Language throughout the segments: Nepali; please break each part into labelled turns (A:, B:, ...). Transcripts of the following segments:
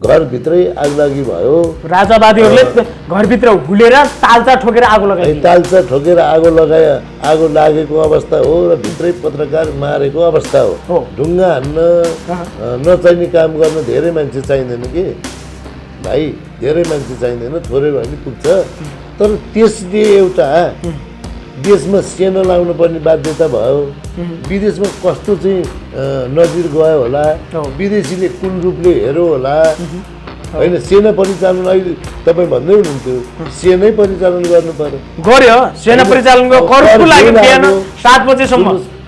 A: घरभित्रै आगलागी भयो।
B: राजावादीहरूले घरभित्र हुलेर ताल्चा ठोकेर आगो लगाए।
A: ताल्चा ठोकेर आगो लागेको अवस्था हो र भित्रै पत्रकार मारेको अवस्था हो। ढुङ्गा हान्न नचाहिने काम गर्न धेरै मान्छे चाहिँदैन कि भाइ, धेरै मान्छे चाहिँदैन, थोरै भए पनि पुग्छ। तर त्यसले एउटा देशमा सेना लाउनु पर्ने बाध्यता भयो। विदेशमा कस्तो चाहिँ नजिर गयो होला, विदेशीले कुन रूपले हेऱ्यो होला होइन। सेना परिचालन अहिले तपाईँ भन्दै हुनुहुन्थ्यो सेनै परिचालन गर्नु पर्यो।
B: सेना परिचालन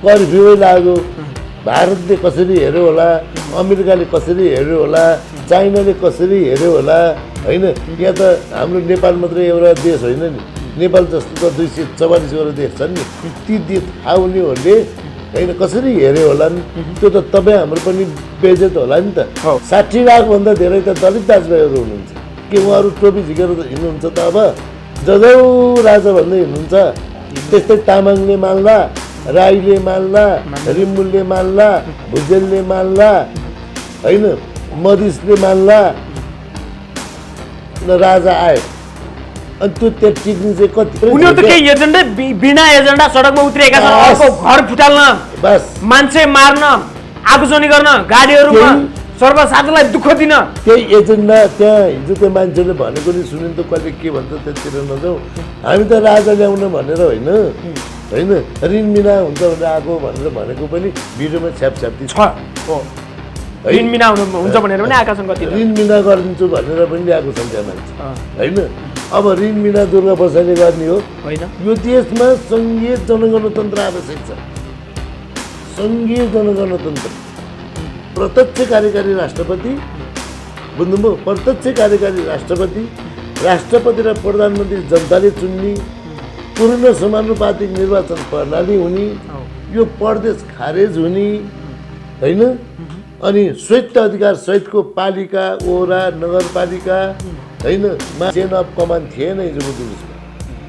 A: कर्फ्यू लाग्यो। भारतले कसरी हेऱ्यो होला, अमेरिकाले कसरी हेऱ्यो होला, चाइनाले कसरी हेऱ्यो होला होइन। यहाँ त हाम्रो नेपाल मात्रै एउटा देश होइन नि, नेपाल जस्तो त 244वटा देश छन् नि। ती देश आउनेहरूले होइन कसरी हेऱ्यो होला नि, त्यो त तपाईँ हाम्रो पनि बेइज्जत होला नि त। 60 लाखभन्दा धेरै त दलित दाजुभाइहरू हुनुहुन्छ के उहाँहरू टोपी झिकेर हिँड्नुहुन्छ त? अब जजौ राजा भन्दै हिँड्नुहुन्छ। त्यस्तै तामाङले माल्ला, राईले माल्ला, रिम्बुलले माल्ला, भुजेलले माल्ला होइन, मधेसले माल्ला, राजा आयो। अनि त्यो त्यहाँ टिक्नु चाहिँ कति
B: उनीहरू त केही एजेन्डा बिना एजेन्डा सडकमा उत्रिएका छन्। अर्को घर फुटाल्न,
A: बस
B: मान्छे मार्न, आगोजनी गर्न, गाडीहरूमा सर्वसाधारणलाई दुःख दिन,
A: त्यही एजेन्डा। त्यहाँ हिजो त्यो मान्छेले भनेको नि सुन्यो त, कहिले के भन्छ त्यतिर नजाउँ। हामी त राजा ल्याउन भनेर होइन होइन, ऋण बिना हुन्छ भनेर आएको भनेर भनेको पनि भिडियोमा छ्यापछ्याप्ती छ।
B: ऋण बिना हुन्छ भनेर पनि आएका छन्। कति
A: ऋण बिना गरिदिन्छु भनेर पनि ल्याएको छन् त्यहाँ मान्छे होइन। अब ऋण बिना दुर्गा प्रसादले गर्ने हो
B: होइन।
A: यो देशमा सङ्घीय जनगणतन्त्र आवश्यक छ। सङ्घीय जनगणतन्त्र, प्रत्यक्ष कार्यकारी राष्ट्रपति, बुझ्नुभयो? प्रत्यक्ष कार्यकारी राष्ट्रपति, राष्ट्रपति र प्रधानमन्त्री जनताले चुन्ने, पूर्ण समानुपातिक निर्वाचन प्रणाली हुने, यो प्रदेश खारेज हुने होइन। अनि स्वायत्त अधिकार सहितको पालिका, ओरा, नगरपालिका होइन मा चेन अफ कमान्ड थिएन हिजोको दिवसमा।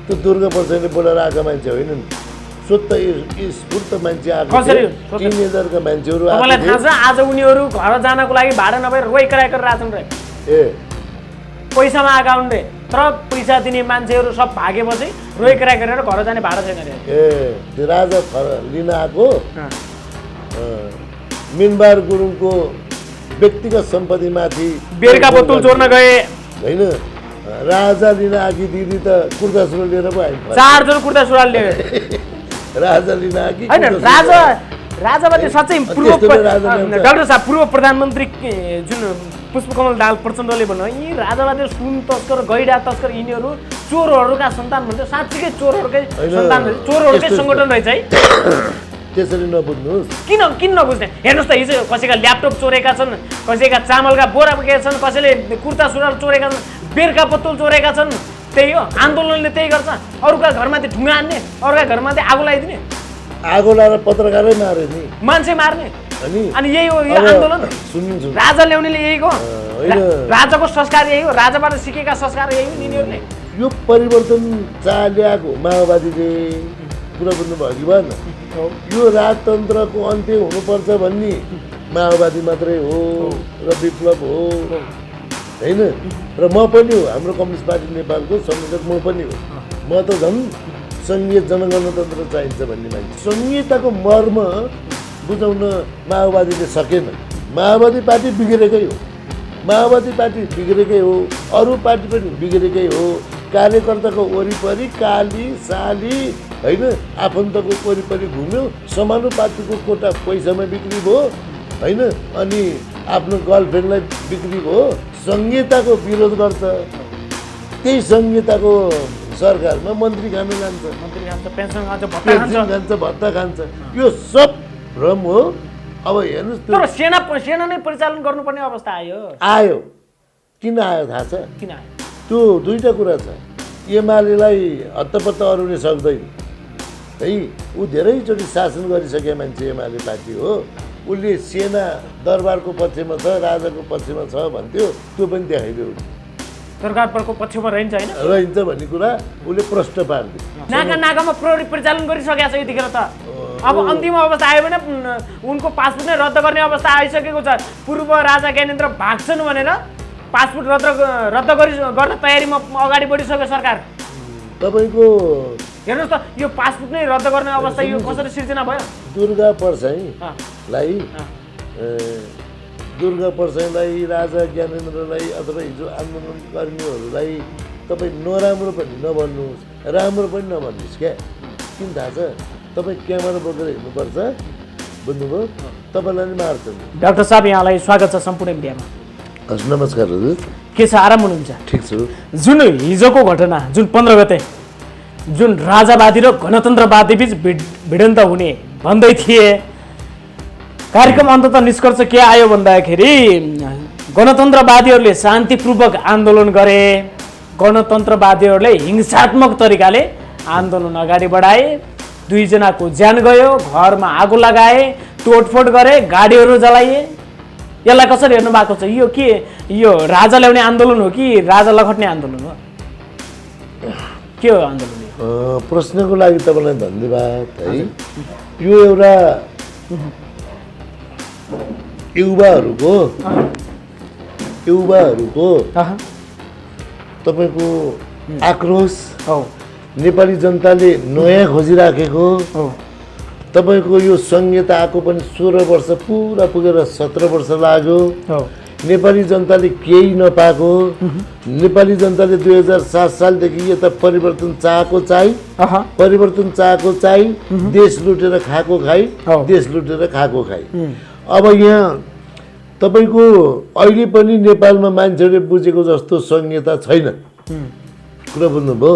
A: त्यो दुर्गा प्रसादले बोलाएर आएका मान्छे होइन नि, स्वतः स्फूर्त मान्छे आएको, टिनेजरका मान्छेहरू।
B: तपाईँलाई थाहा छ आज उनीहरू घर जानको लागि भाडा नभएर रोइकराइ गरेर आछन् रे। पैसामा आएका हुन् रे, तर पैसा दिने मान्छेहरू सब भागेपछि रोइकराइ गरेर घर जाने भाडा छैन रे।
A: त्यो राजा लिन आएको मिनबार गुरुङको व्यक्तिगत सम्पत्तिमाथि
B: बेरका बोतल चोर्न गए
A: होइन। राजा लिन आएकी दिदी त कुर्ता सुरुवाल लिएर पो आयो।
B: 4 जोर कुर्ता सुरुवाल लिएर
A: राजा लिन आएकी
B: होइन। राजावादी साँच्चै डाक्टर साहब पूर्व प्रधानमन्त्री जुन पुष्पकमल दाहाल प्रचण्डले भन्नु यी राजावादी सुन तस्कर, गैडा तस्कर, यिनीहरू चोरहरूका सन्तान भन्थ्यो। साँच्चीकै चोरहरूकै सन्तान, चोरहरूकै सङ्गठन रहेछ है।
A: त्यसरी नबुझ्नुहोस्।
B: किन नबुझ्ने? हेर्नुहोस् त हिजो कसैका ल्यापटप चोरेका छन्, कसैका चामलका बोरा बोकेका छन्, कसैले कुर्ता सुरुवाल चोरेका छन्, बेरका बोतल चोरेका छन्। त्यही हो आन्दोलनले त्यही गर्छ। अरूका घरमाथि ढुङ्गा हान्ने, अरूका घरमाथि आगो लगाइदिने,
A: आगो लगाएर पत्रकारै मारे नि,
B: मान्छे मार्ने। अनि यही हो यो आन्दोलन। राजा ल्याउनेले यही हो, राजाको संस्कार यही हो, राजाबाट सिकेका संस्कार यही हो यिनीहरूले।
A: यो परिवर्तन ल्याएको माओवादीले कुरा बुझ्नुभयो कि भएन? यो राजतन्त्रको अन्त्य हुनुपर्छ भन्ने माओवादी मात्रै हो र विप्लव हो होइन। र म पनि हो, हाम्रो कम्युनिस्ट पार्टी नेपालको संयोजक म पनि हो। म त झन् सङ्घीय जनगणतन्त्र चाहिन्छ भन्ने मान्छे। सङ्घीयताको मर्म बुझाउन माओवादीले सकेन। माओवादी पार्टी बिग्रेकै हो, माओवादी पार्टी बिग्रेकै हो, अरू पार्टी पनि बिग्रेकै हो। कार्यकर्ताको वरिपरि काली साली होइन आफन्तको वरिपरि घुम्यो, समानुपातिको कोटा पैसामा बिक्री भयो होइन। अनि आफ्नो गर्लफ्रेन्डलाई बिक्री भयो। संहिताको विरोध गर्छ, त्यही संहिताको सरकारमा मन्त्री खान जान्छ,
B: पेन्सन
A: खान्छ, भत्ता खान्छ। यो सब भ्रम हो। अब हेर्नुहोस्,
B: तर सेना नै परिचालन गर्नुपर्ने अवस्था
A: आयो। किन आयो थाहा छ?
B: किन आयो?
A: त्यो दुईवटा कुरा छ। एमालेलाई हत्तपत्त अरूले सक्दैन है। ऊ धेरैचोटि शासन गरिसके मान्छे एमाले पार्टी हो। उसले सेना दरबारको पक्षमा छ, राजाको पक्षमा छ भन्थ्यो, त्यो पनि देखाइदियो।
B: सरकारको पक्षमा रहन्छ होइन,
A: रहन्छ भन्ने कुरा उसले प्रश्न पारिदियो।
B: नाकामा प्रहरी परिचालन गरिसकेको छ यतिखेर त। अब अन्तिम अवस्था आयो भने उनको पासपोर्ट नै रद्द गर्ने अवस्था आइसकेको छ। पूर्व राजा ज्ञानेन्द्र भाग्छन् भनेर पासपोर्ट रद्द गर्न तयारीमा अगाडि बढिसक्यो सरकार।
A: तपाईँको
B: हेर्नुहोस् त यो पासपोर्ट नै रद्द गर्ने अवस्था यो कसरी सिर्जना भयो?
A: दुर्गा परसाईलाई राजा ज्ञानेन्द्रलाई अथवा हिजो आन्दोलनकर्मीहरूलाई तपाईँ नराम्रो पनि नभन्नुहोस्, राम्रो पनि नभन्नुहोस् क्या। किन थाहा छ, तपाईँ क्यामेरा बोकेर हिँड्नुपर्छ, बुझ्नुभयो? तपाईँलाई नि मार्छन्।
B: डाक्टर साहब यहाँलाई स्वागत छ सम्पूर्ण मिडियामा।
A: हजुर नमस्कार हजुर।
B: के छ, आराम हुनुहुन्छ?
A: ठिक छु।
B: जुन हिजोको घटना जुन 15 गते जुन राजावादी र गणतन्त्रवादी बीच भिडन्त हुने भन्दै थिए, कार्यक्रम अन्ततः निष्कर्ष के आयो भन्दाखेरि गणतन्त्रवादीहरूले शान्तिपूर्वक आन्दोलन गरे, गणतन्त्रवादीहरूले हिंसात्मक तरिकाले आन्दोलन अगाडि बढाए, 2 जनाको ज्यान गयो, घरमा आगो लगाए, तोडफोड गरे, गाडीहरू जलाइए। यसलाई कसरी हेर्नु भएको छ? यो के यो राजा ल्याउने आन्दोलन हो कि राजा लखट्ने आन्दोलन हो? के हो आन्दोलन?
A: प्रश्नको लागि तपाईँलाई धन्यवाद है। यो एउटा युवाहरूको तपाईँको आक्रोश, नेपाली जनताले नयाँ खोजिराखेको, तपाईँको यो संहिता आएको पनि 16 वर्ष पुरा पुगेर 17 वर्ष लाग्यो। नेपाली जनताले केही नपाएको, नेपाली जनताले 2007 सालदेखि यता परिवर्तन चाहेको चाहिँ देश लुटेर खाएको खाइ, देश लुटेर खाएको खाइ। अब यहाँ तपाईँको अहिले पनि नेपालमा मान्छेहरूले बुझेको जस्तो संहिता छैन। कुरा बुझ्नुभयो?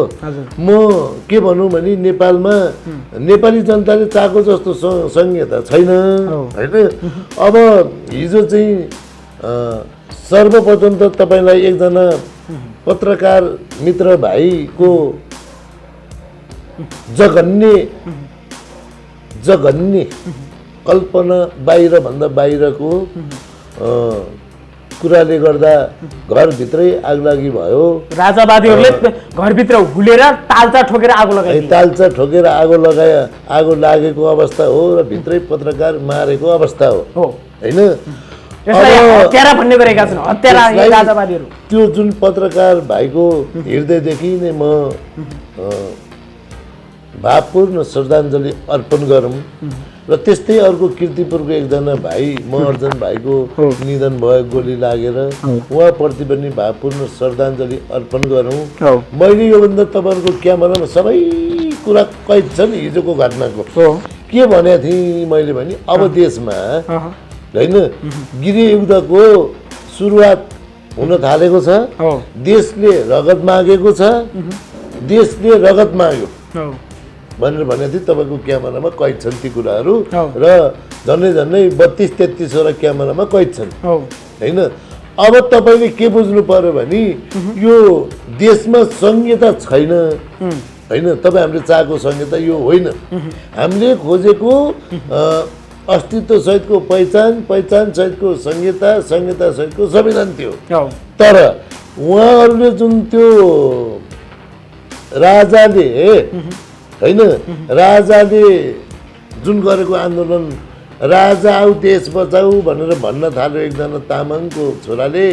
A: म के भनौँ भने नेपालमा नेपाली जनताले चाहेको जस्तो संहिता छैन होइन। अब हिजो चाहिँ सर्वप्रथम त तपाईँलाई एकजना पत्रकार मित्र भाइको जघन्य कल्पना बाहिरभन्दा बाहिरको कुराले गर्दा घरभित्रै आगलागी भयो।
B: राजावादीहरूले घरभित्र हुलेर ताल्चा ठोकेर आगो लगाए, आगो
A: लागेको अवस्था हो र भित्रै पत्रकार मारेको अवस्था हो होइन।
B: हत्यारा भन्ने गरेका छन्, हत्यारा राजावादीहरू।
A: त्यो जुन पत्रकार भाइको हृदयदेखि नै म भावपूर्ण श्रद्धाञ्जली अर्पण गरौँ र त्यस्तै अर्को कीर्तिपुरको एकजना भाइ महर्जन भाइको निधन भयो गोली लागेर, उहाँप्रति पनि भावपूर्ण श्रद्धाञ्जली अर्पण गरौँ। मैले योभन्दा तपाईँहरूको क्यामेरामा सबै कुरा कैद छ नि हिजोको घटनाको। के भनेको थिएँ मैले भने अब देशमा होइन गृहयुद्धको सुरुवात हुन थालेको छ, देशले रगत मागेको छ, देशले रगत माग्यो भनेर भनेको थिएँ। तपाईँको क्यामेरामा कैद छन् ती कुराहरू र झन्डै 32-33वटा क्यामेरामा कैद छन् होइन। अब तपाईँले के बुझ्नु पर्यो भने यो देशमा संहिता छैन होइन। तपाईँ हामीले चाहेको संहिता यो होइन। हामीले खोजेको अस्तित्व सहितको पहिचान सहितको संहिता सहितको संविधान थियो। तर उहाँहरूले जुन त्यो राजाले होइन, राजाले जुन गरेको आन्दोलन, राजा आऊ देश बचाऊ भनेर भन्न थाल्यो एकजना तामाङको छोराले,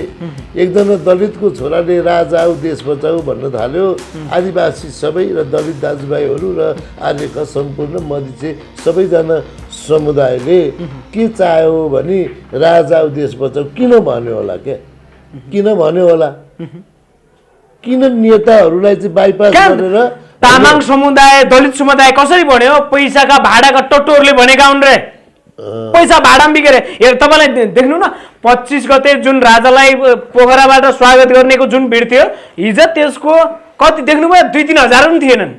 A: एकजना दलितको छोराले राजा आऊ देश बचाऊ भन्न थाल्यो। आदिवासी सबै र दलित दाजुभाइहरू र आर्यका सम्पूर्ण मधेसी सबैजना समुदायले के चाह्यो भने राजा आऊ देश बचाऊ किन भन्यो होला? किन भन्यो होला? किन नेताहरूलाई चाहिँ बाइपास गरेर
B: तामाङ समुदाय दलित समुदाय कसरी भन्यो? पैसाका भाडाका टट्टोहरूले भनेका हुन् रे, पैसा भाडामा बिगेर। तपाईँलाई देख्नु न 25 गते जुन राजालाई पोखराबाट स्वागत गर्नेको जुन भिड थियो हिजो, त्यसको कति देख्नुभयो? 2-3 हजार पनि थिएनन्।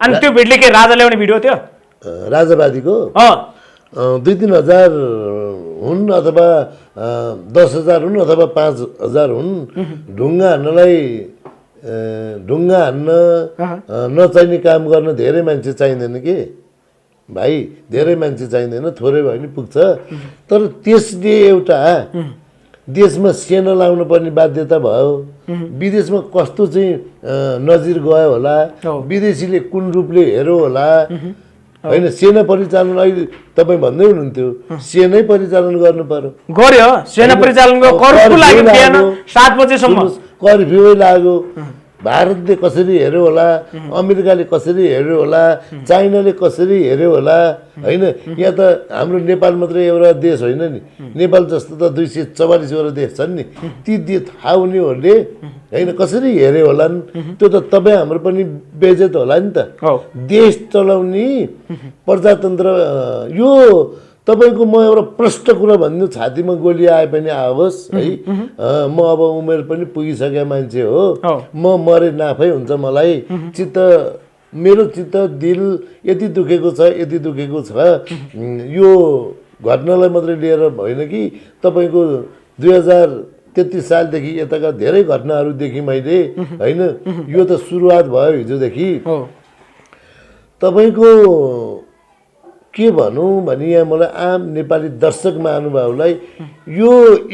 B: अनि त्यो भिडले के राजा ल्याउने भिडियो थियो?
A: राजावादीको 2-3 हजार हुन् अथवा 10,000 हुन् अथवा 5,000 हुन्। ढुङ्गा हान्न नचाहिने काम गर्न धेरै मान्छे चाहिँदैन कि भाइ, धेरै मान्छे चाहिँदैन, थोरै भयो भने पुग्छ। तर त्यसले एउटा देशमा सेना लाउनु पर्ने बाध्यता भयो। विदेशमा कस्तो चाहिँ नजिर गयो होला, विदेशीले कुन रूपले हेऱ्यो होला, होइन सेना परिचालन अहिले तपाईँ भन्दै हुनुहुन्थ्यो सेनै परिचालन गर्नु पर्यो
B: गर्यो सेना परिचालनको कर्फ्यू लाग्यो बिहान 7 बजेसम्म
A: कर्फ्यू लाग्यो भारतले कसरी हेर्यो होला अमेरिकाले कसरी हेर्यो होला चाइनाले कसरी हेर्यो होला होइन यहाँ त हाम्रो नेपाल मात्रै एउटा देश होइन नि नेपाल जस्तो त 244वटा देश छन् नि ती थाहा हुनेहरूले होइन कसरी हेर्यो होलान् त्यो त तपाईँ हाम्रो पनि बेइज्जत होला नि त देश चलाउने प्रजातन्त्र यो तपाईँको म एउटा प्रष्ट कुरा भन्नु छातीमा गोली आए पनि आओस् है म अब उमेर पनि पुगिसकेको मान्छे हो म मरे नाफै हुन्छ मलाई मेरो चित्त दिल यति दुखेको छ यो घटनालाई मात्रै लिएर होइन कि तपाईँको 2033 सालदेखि यताका धेरै घटनाहरू देखेँ मैले होइन यो त सुरुवात भयो हिजोदेखि तपाईँको के भनौँ भने यहाँ मलाई आम नेपाली दर्शक महानुभावलाई यो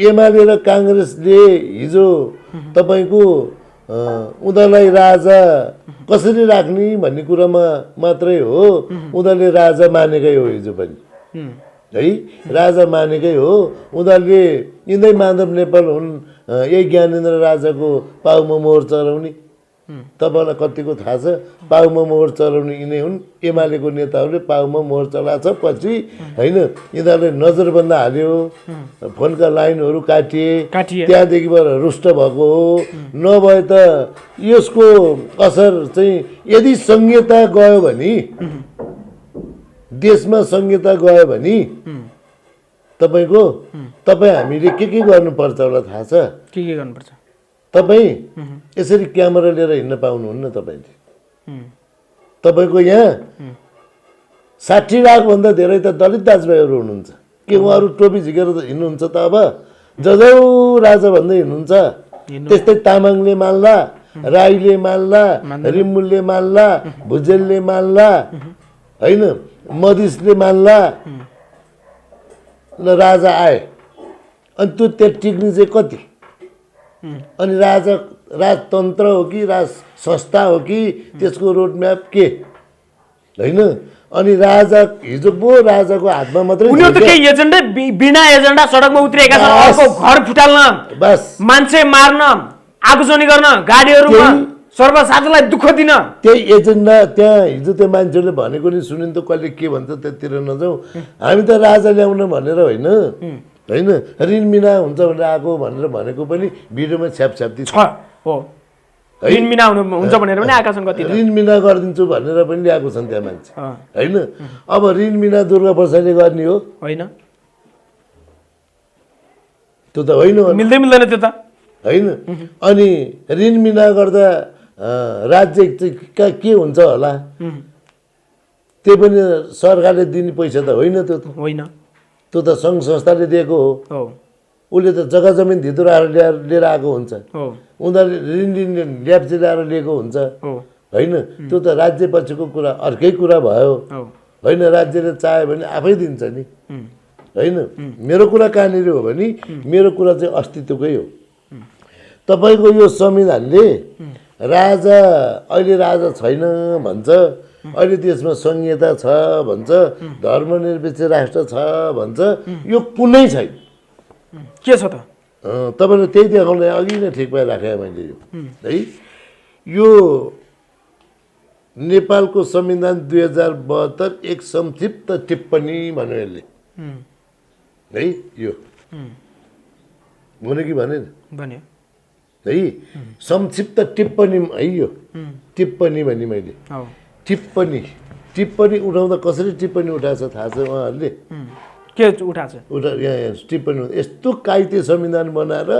A: एमाले र काङ्ग्रेसले हिजो तपाईँको उनीहरूलाई राजा कसरी राख्ने भन्ने कुरामा मात्रै हो उनीहरूले राजा मानेकै हो हिजो पनि है राजा मानेकै हो उनीहरूले यिनै माधव नेपाल हुन् यही ज्ञानेन्द्र राजाको पाउमा मोहर चलाउने तपाईँलाई कतिको थाहा छ पाउमा मोहर चलाउने यिनै हुन् एमालेको नेताहरूले पाउमा मोहर चलाएको छ पछि होइन यिनीहरूले नजरबन्द हाल्यो फोनका लाइनहरू काटिए त्यहाँदेखिबाट रुष्ट भएको हो नभए त यसको असर चाहिँ यदि संहिता गयो भने देशमा संहिता गयो भने तपाईँ हामीले के गर्नुपर्छ होला थाहा छ
B: के गर्नुपर्छ
A: तपाईँ यसरी क्यामेरा लिएर हिँड्न पाउनुहुन्न तपाईँले तपाईँको यहाँ 60 लाखभन्दा धेरै त दलित दाजुभाइहरू हुनुहुन्छ के उहाँहरू टोपी झिकेर हिँड्नुहुन्छ त अब जजौ राजा भन्दै हिँड्नुहुन्छ त्यस्तै तामाङले मान्ला राईले मान्ला रिम्बुलले मान्ला भुजेलले मान्ला होइन मधेसले मान्ला ल राजा आए अनि त्यो त्यहाँ टिक्ने चाहिँ कति अनि राजतन्त्र हो कि राज संस्था हो कि त्यसको रोडम्याप के होइन अनि राजा हिजो पो राजाको हातमा मात्रै
B: उनीहरु त केही एजेन्डा बिना एजेन्डा सडकमा उत्रिएका छन् अर्को घर फुटाल्न
A: बस
B: मान्छे मार्न आगोजनी गर्न गाडीहरुमा सर्वसाधारणलाई दुःख दिन
A: त्यही एजेन्डा त्यहाँ हिजो त्यो मान्छेले भनेको नि सुनिन् त कहिले के भन्छ त्यतिर नजाऊ हामी त राजा ल्याउन भनेर होइन होइन ऋण मिना हुन्छ भनेर आएको भनेर भनेको पनि भिडियोमा छ्यापछ्याप्ती छ
B: हो ऋण मिना हुन्छ भनेर पनि आएका छन् कति
A: ऋण मिना गरिदिन्छु भनेर पनि ल्याएको छन् त्यहाँ मान्छे होइन अब ऋण मिना दुर्गा प्रसादले गर्ने हो
B: होइन
A: त्यो त होइन
B: मिल्दै मिल्दैन त्यो त
A: होइन अनि ऋण मिना गर्दा राज्य चाहिँ के हुन्छ होला त्यो पनि सरकारले दिने पैसा त होइन त्यो त
B: होइन
A: त्यो त सङ्घ संस्थाले दिएको हो उसले त जग्गा जमिन धितुराएर लिएर आएको हुन्छ उनीहरूले ऋण ल्याप्चे ल्याएर लिएको हुन्छ होइन त्यो त राज्य पक्षको कुरा अर्कै कुरा भयो होइन राज्यले चाह्यो भने आफै दिन्छ नि होइन मेरो कुरा कहाँनिर हो भने मेरो कुरा चाहिँ अस्तित्वकै हो तपाईँको यो संविधानले राजा अहिले राजा छैन भन्छ अहिले देशमा संहिता छ भन्छ धर्मनिरपेक्ष राष्ट्र छ भन्छ यो कुनै छैन
B: के छ त
A: तपाईँले त्यही देखाउनलाई अघि नै ठिक पाइराखेँ मैले यो है यो नेपालको संविधान 2072 एक संक्षिप्त टिप्पणी भन्यो यसले है यो भन्यो कि भनेन
B: भन्यो
A: है संक्षिप्त टिप्पणी है यो टिप्पणी भने मैले टिप्पणी उठाउँदा कसरी टिप्पणी उठाएको छ थाहा छ उहाँहरूले
B: के उठाएको छ
A: यहाँ टिप्पणी यस्तो काइते संविधान बनाएर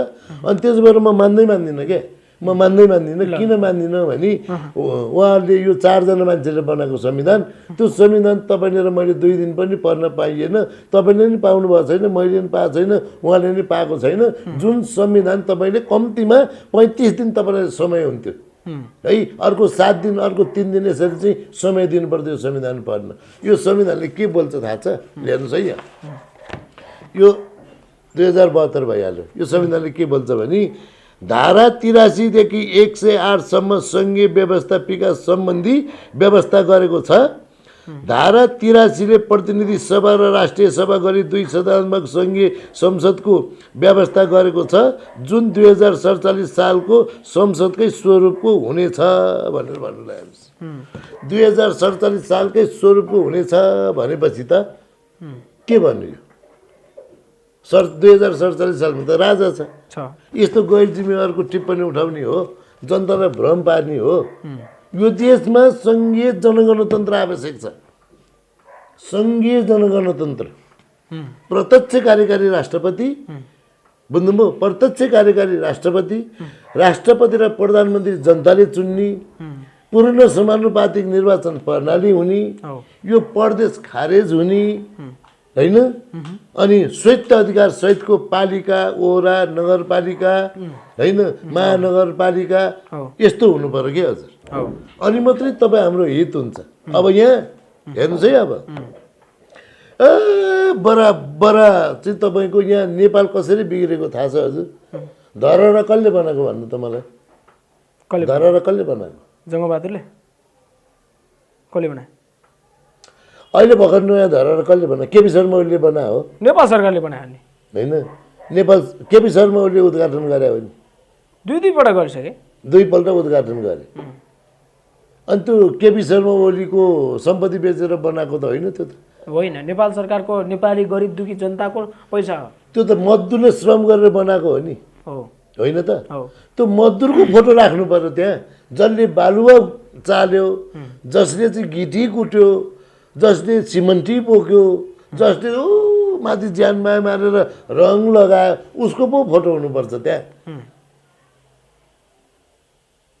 A: अनि त्यसबाट म मान्दिनँ क्या म मान्दिनँ किन मान्दिनँ भने उहाँहरूले यो 4 जना मान्छेले बनाएको संविधान त्यो संविधान तपाईँले र मैले 2 दिन पनि पढ्न पाइएन तपाईँले नि पाउनु भएको छैन मैले नि पाएको छैन उहाँले नि पाएको छैन जुन संविधान तपाईँले कम्तीमा 35 दिन तपाईँलाई समय हुन्थ्यो है अर्को 7 दिन अर्को 3 दिन यसरी चाहिँ समय दिनु पर्थ्यो संविधान पढ्न यो संविधानले के बोल्छ थाहा छ हेर्नुहोस् है यहाँ यो 2072 भइहाल्यो यो संविधानले के बोल्छ भने धारा 83 देखि 108 सम्म सङ्घीय व्यवस्थापिका सम्बन्धी व्यवस्था गरेको छ धारा 83 ले प्रतिनिधि सभा र राष्ट्रिय सभा गरी 2 सदनात्मक सङ्घीय संसदको व्यवस्था गरेको छ, जुन 2047 सालको संसदकै स्वरूपको हुनेछ भनेर भन्नुभएको छ। 2047 सालकै स्वरूपको हुनेछ भनेपछि त के भन्नु? यो 2047 सालमा त राजा छ। यस्तो गैर जिम्मेवारको टिप्पणी उठाउने हो, जनतालाई भ्रम पार्ने हो। यो देशमा सङ्घीय जनगणतन्त्र आवश्यक छ। सङ्घीय जनगणतन्त्र, प्रत्यक्ष कार्यकारी राष्ट्रपति, बुझ्नुभयो? प्रत्यक्ष कार्यकारी राष्ट्रपति, राष्ट्रपति र प्रधानमन्त्री जनताले चुन्ने, पूर्ण समानुपातिक निर्वाचन प्रणाली हुने, यो प्रदेश खारेज हुने होइन, अनि स्वायत्त अधिकार सहितको पालिका, ओरा, नगरपालिका होइन, महानगरपालिका यस्तो हुनु पर्यो कि हजुर। अनि मात्रै तपाईँ हाम्रो हित हुन्छ। अब यहाँ हेर्नुहोस् है, अब बराबर चाहिँ तपाईँको यहाँ नेपाल कसरी बिग्रेको थाहा छ हजुर? धरहरा कसले बनाएको भन्नु त मलाई? धरहरा कसले बनाएको?
B: जङ्गबहादुरले। कसले बनायो?
A: अहिले भर्खर नयाँ धरहरा कसले बनायो? केपी शर्मा ओलीले बनायो हो?
B: नेपाल सरकारले बनायो नि
A: होइन, नेपाल केपी शर्मा ओलीले उद्घाटन गरे हो नि।
B: दुईपल्ट गरिसके,
A: 2 पल्ट उद्घाटन गरे। अनि त्यो केपी शर्मा ओलीको सम्पत्ति बेचेर बनाएको त होइन, त्यो त
B: होइन। नेपाल सरकारको नेपाली गरिब दुखी जनताको पैसा हो
A: त्यो त मजदुरले श्रम गरेर बनाएको हो नि, होइन त? त्यो मजदुरको फोटो राख्नु पर्यो त्यहाँ। जसले बालुवा चाल्यो, जसले चाहिँ गिटी कुट्यो, जसले सिमन्टी बोक्यो, जसले माथि ज्यानमाया मारेर रङ लगायो, उसको पो फोटो हुनुपर्छ त्यहाँ।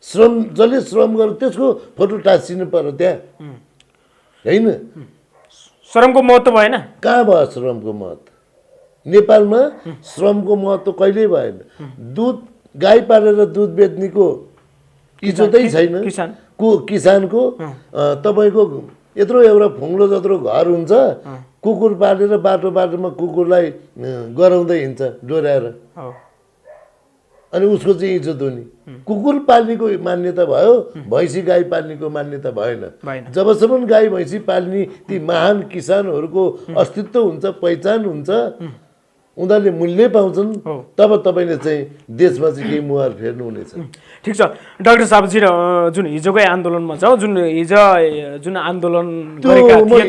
A: श्रम जसले श्रम गर्यो त्यसको फोटो टाँसिनु पर्यो त्यहाँ, होइन?
B: श्रमको महत्त्व भएन।
A: कहाँ भयो श्रमको महत्त्व? नेपालमा श्रमको महत्त्व कहिल्यै भएन। दुध गाई पालेर दुध बेच्नेको इज्जतै छैन। किसानको तपाईँको यत्रो एउटा फुङ्लो जत्रो घर हुन्छ, कुकुर पालेर बाटो बाटोमा कुकुरलाई गराउँदै हिँड्छ डोर्याएर, अनि उसको चाहिँ इज्जत हुने। कुकुर पाल्नेको मान्यता भयो, भैँसी गाई पाल्नेको मान्यता भएन। जबसम्म गाई भैँसी पाल्ने ती महान किसानहरूको अस्तित्व हुन्छ, पहिचान हुन्छ, उनीहरूले मूल्य पाउँछन्, तब तपाईँले चाहिँ देशमा चाहिँ केही मुहार फेर्नु हुनेछ।
B: ठिक छ डाक्टर साहबजी, जुन हिजोकै आन्दोलनमा छ, जुन आन्दोलन गरेका थिए,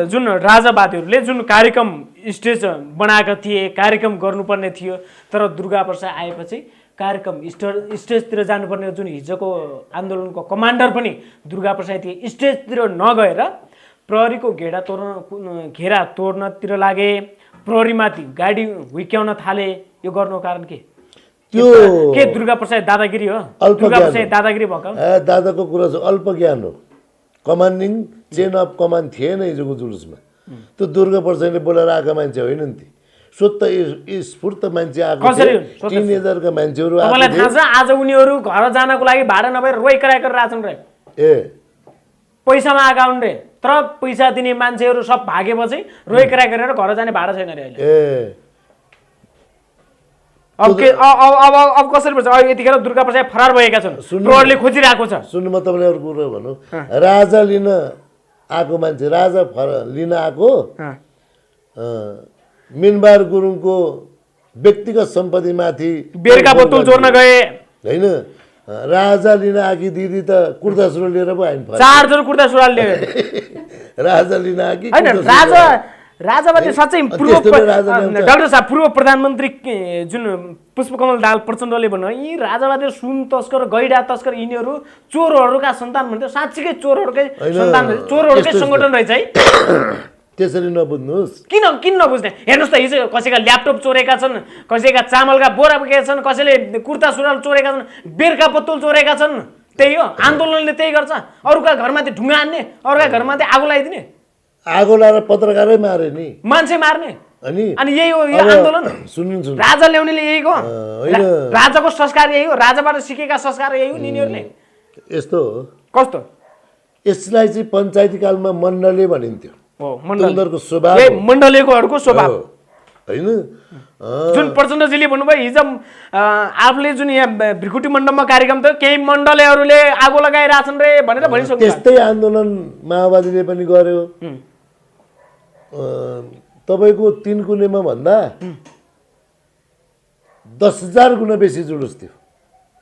B: जुन राजावादीहरूले जुन कार्यक्रम स्टेज बनाएका थिए, कार्यक्रम गर्नुपर्ने थियो, तर दुर्गा प्रसाद आएपछि कार्यक्रम स्टेजतिर जानुपर्ने जुन हिजोको आन्दोलनको कमान्डर पनि दुर्गा प्रसाद थिए, स्टेजतिर नगएर प्रहरीको घेरा तोड्नतिर लागे, प्रहरीमाथि गाडी हुर्क्याउन थाले। यो गर्नुको कारण के? त्यो के दुर्गा प्रसाद दादागिरी हो? दुर्गा प्रसाद दादागिरी भएको?
A: दादाको कुरा चाहिँ अल्प ज्ञान हो। कमान्डिङ चेन अफ कमान्ड थिएन हिजोको जुलुसमा। त्यो दुर्गा प्रसादले बोलाएर आएका मान्छे होइन नि ती, स्वत स्फूर्त मान्छे आएको, टिनेजरका मान्छेहरू।
B: तपाईँलाई थाहा छ आज उनीहरू घर जानको लागि भाडा नभएर रोइ कराइ गरेर आछन् रे। पैसामा आएका हुन् रे, तर पैसा दिने मान्छेहरू सब भागेपछि रोइ कराइ गरेर घर जाने भाडा छैन रे अहिले। अब कसरी पर्छ? यतिखेर दुर्गा प्रसाद फरार भएका छन्, प्रहरीले खोजिरहेको छ।
A: सुन्नु, म तपाईँलाई एउटा कुरो भनौँ, राजा लिन आएको मान्छे, राजा लिन आएको मिनबहादुर गुरुङको व्यक्तिगत सम्पत्तिमाथि
B: बेरका बोतल चोर्न गए
A: होइन, राजा लिन आकी दिदी त कुर्ता सुरुवाल लिएर पो आइन,
B: 4 जोर कुर्ता सुरुवाल लिएर
A: राजा लिन आकी
B: हैन। राजावादी साँच्चै डाक्टर साहब, पूर्व प्रधानमन्त्री जुन पुष्पकमल दाहाल प्रचण्डले भन्नु, यी राजावादी सुन तस्कर, गैडा तस्कर, यिनीहरू चोरहरूका सन्तान भन्थ्यो। साँच्चीकै चोरहरूकै सन्तान, चोरहरूकै सङ्गठन रहेछ है।
A: त्यसरी नबुझ्नुहोस्।
B: किन नबुझ्ने? हेर्नुहोस् त, हिजो कसैका ल्यापटप चोरेका छन्, कसैका चामलका बोरा बोकेका छन्, कसैले कुर्ता सुरुवाल चोरेका छन्, बेरका बोतल चोरेका छन्। त्यही हो आन्दोलनले, त्यही गर्छ। अरूका घरमाथि ढुङ्गा हान्ने, अरूका घरमाथि आगो लगाइदिने,
A: आगो लगाएर पत्रकारै मारे नि,
B: मान्छे मार्ने, अनि यही हो यो आन्दोलन।
A: सुन्नु,
B: राजा ल्याउनेले यही हो, राजाको संस्कार यही हो, राजाबाट सिकेका संस्कार यही हो यिनीहरूले।
A: यस्तो हो।
B: कस्तो?
A: यसलाई चाहिँ पञ्चायती कालमा मण्डले भनिन्थ्यो।
B: हो, मण्डलको
A: स्वभाव,
B: मण्डलेकोहरूको स्वभाव।
A: होइन
B: जुन प्रचण्डजीले भन्नुभयो हिजो आफूले जुन यहाँ भ्रिकुटी मण्डपमा कार्यक्रम थियो केही मण्डलेहरूले आगो लगाइरहेछन् रे भनेर भनिसक्नु
A: त्यस्तै आन्दोलन माओवादीले पनि गर्यो तपाईँको 3 कुनेमा भन्दा 10,000 गुणा बेसी जुलुस थियो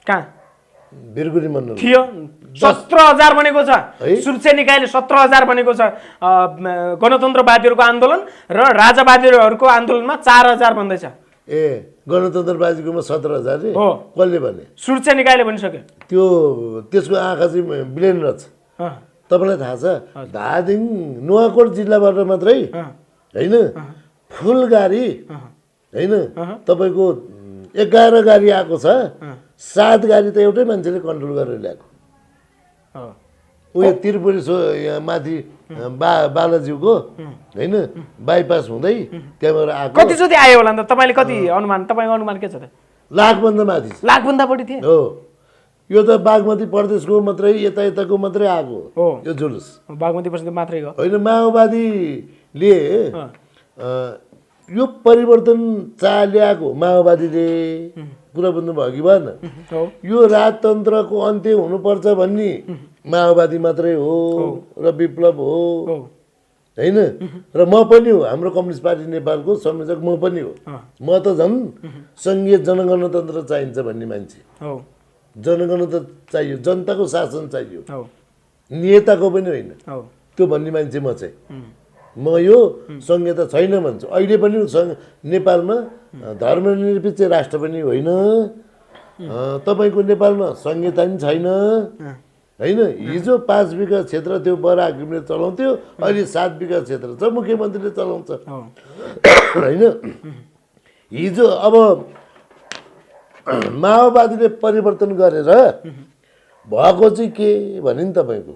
B: कहाँ
A: भ्रिकुटी मण्डल
B: थियो 17,000 भनेको छ सुरक्षा निकायले 17,000 भनेको छ गणतन्त्रवादीहरूको आन्दोलन र राजावादीहरूको आन्दोलनमा 4,000 भन्दैछ
A: गणतन्त्रवादीकोमा 17,000
B: हो
A: कसले भने
B: सुरक्षा निकायले भनिसक्यो
A: त्यसको आँखा चाहिँ ब्लेन रहेछ तपाईँलाई थाहा छ धादिङ नुवाकोट जिल्लाबाट मात्रै होइन फुल गाडी होइन तपाईँको 11 गाडी आएको छ 7 गाडी त एउटै मान्छेले कन्ट्रोल गरेर ल्याएको उयो त्रिपुरी यहाँ माथि बालाज्यूको होइन बाइपास हुँदै त्यहाँबाट आएको
B: कतिचोटि आयो होला त तपाईँले कति अनुमान तपाईँको अनुमान के छ त
A: लाखभन्दा माथि
B: लाखभन्दा बढी थिए
A: हो यो त बागमती प्रदेशको मात्रै यताको मात्रै आएको
B: हो
A: यो जुलुस
B: बागमती प्रदेश मात्रै हो
A: होइन माओवादीले यो परिवर्तन ल्याएको माओवादीले कुरा बुझ्नुभयो कि भएन यो राजतन्त्रको अन्त्य हुनुपर्छ भन्ने माओवादी मात्रै हो र विप्लव हो होइन र म पनि हो हाम्रो कम्युनिस्ट पार्टी नेपालको संयोजक म पनि हो म त झन् सङ्घीय जनगणतन्त्र चाहिन्छ भन्ने मान्छे जनगणतन्त्र चाहियो जनताको शासन चाहियो नेताको पनि होइन त्यो भन्ने मान्छे म चाहिँ म यो संहिता छैन भन्छु अहिले पनि नेपालमा धर्मनिरपेक्ष राष्ट्र पनि होइन तपाईँको नेपालमा संहिता पनि छैन होइन हिजो 5 बिघा क्षेत्र त्यो बराक घिमिरे चलाउँथ्यो अहिले 7 बिघा क्षेत्र छ मुख्यमन्त्रीले चलाउँछ होइन हिजो अब माओवादीले परिवर्तन गरेर भएको चाहिँ के भने नि तपाईँको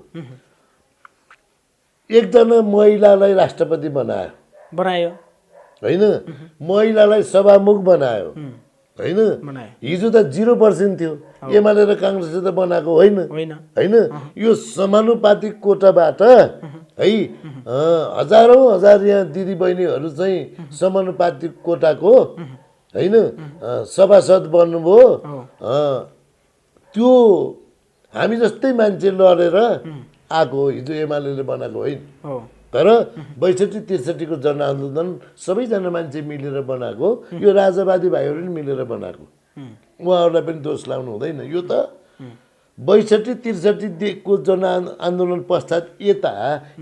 A: एकजना महिलालाई राष्ट्रपति बनायो होइन महिलालाई सभामुख बनायो होइन हिजो त 0% थियो एमाले र काङ्ग्रेसले त बनाएको होइन होइन यो समानुपातिक कोटाबाट है हजार यहाँ दिदीबहिनीहरू चाहिँ समानुपातिक कोटाको होइन सभासद बन्नुभयो त्यो हामी जस्तै मान्छे लडेर आएको हिजो एमाले बनाएको होइन तर 62-63 को जनआन्दोलन सबैजना मान्छे मिलेर बनाएको यो राजावादी भाइहरू पनि मिलेर बनाएको उहाँहरूलाई पनि दोष लाउनु हुँदैन यो त 62-63 को जनआन्दोलन पश्चात यता